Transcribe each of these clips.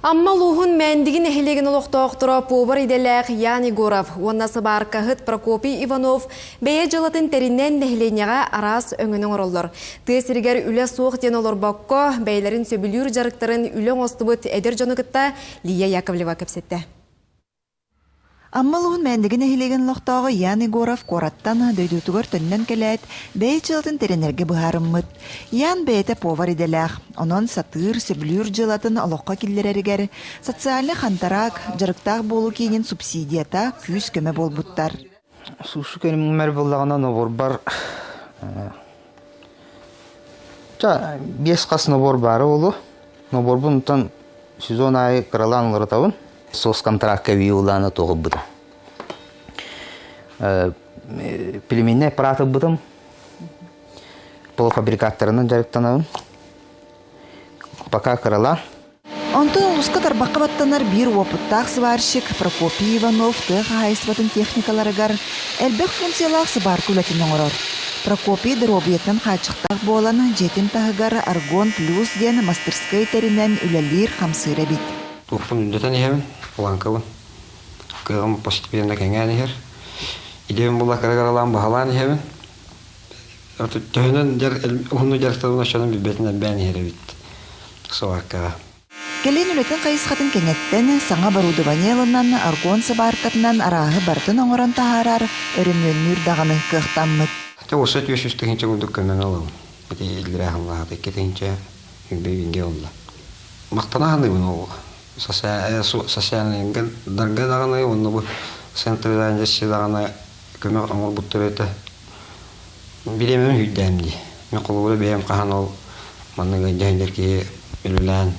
Амма луғын мәндігін әхілеген ұлықтауқтыра повар иделәқ Ян Егоров, оннасы бар кағыт Прокопий Иванов бәйе жылатын тәріннен әхіленеға арас өңінің орылыр. Тесіргер үлі соқ ден олар баққа бәйлерін сөбілюр жарықтарын үлі остыбыт әдір жонығытта Лия Яковлева көпсетті. Аммалуын мәндігін әхілеген лоқтағы Ян Егоров кораттан дөйдутығыр түннен кәләт бәй жылатын теренерге бұхарыммыт. Ян бәйті повар иделәқ. Онын сатыр, сөбілюр жылатын олыққа келдерерігер. Социальны қантарақ, жарықтақ болу кейінен субсидията күз көмі болбуттар. Сушы көнімің мәр болағына нобор бар. 5 қас нобор бары олу. Нобор бұнтан сезон айы қыралан ұлыратауын. Сос контракт кәвей оланы тоғып бұдым. Пелеменне аппараты бұдым. Полуфабрикаттарынан жарықтанауын. Пока қырала. Онтын ұлысқа тарбаққа баттанар бір опыттақ сварщик Прокопий Иванов тұғы хайсватын техникаларығар әлбәк функциялақ сыбар күләтінің ұрар. Прокопий дробиетнен қачықтақ боланы жетін тағығар аргон плюс ден мастерскай тәрінен үләлер қамсыра бит. Туппун үндетен ехемін, планкавын. Кығым постепенно кәңән ехер. Идеем бұла қарағаралан бағалан ехемін. Төхінен ұғыны жарықтарына шоның білбетінен бән ехері бит. Суаркаға. Келен үлетін қайысқатын кәнеттен саңа барудыванелынан аргон сыбаркатынан арағы бартын оңыран тағарар өрімөннүр дағаны қықтаммыд. Осы өтөшістігінші күндік көмен алуын. Әте елдері ағымлағады кетігінші үңбейінге олды. Мақтанағаны бұны ол. Социальный дарга дағаны, оны бұл центрдан жасы дағаны көмек оңыр бұттыр өті. Беремін үйдәмді. Мен қолы бұлы бейім қаған ол манның өндәйіндер ке үлілән.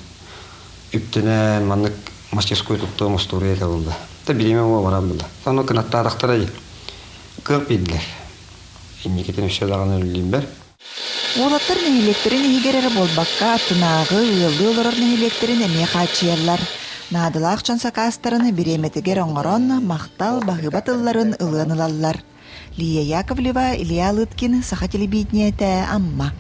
Үптінен манның мастерской тұтты мұстуры еті болды. Беремін ол барам болды. Оны қынатта адақтыр әді. Көп бейділер. Иннекетін үші дағаны үлілейін бәр. Олаттар нәйлектерін егерері болбаққа аттынағы ұйылды олырыр нәйлектерін әме қачиялар. Надылақ чансақастарын береметігер оңырон мақтал бағыбатылларын ұлғанылалар. Лия Яковлева, Илья Лыткин, Саха телебидение тә Амма.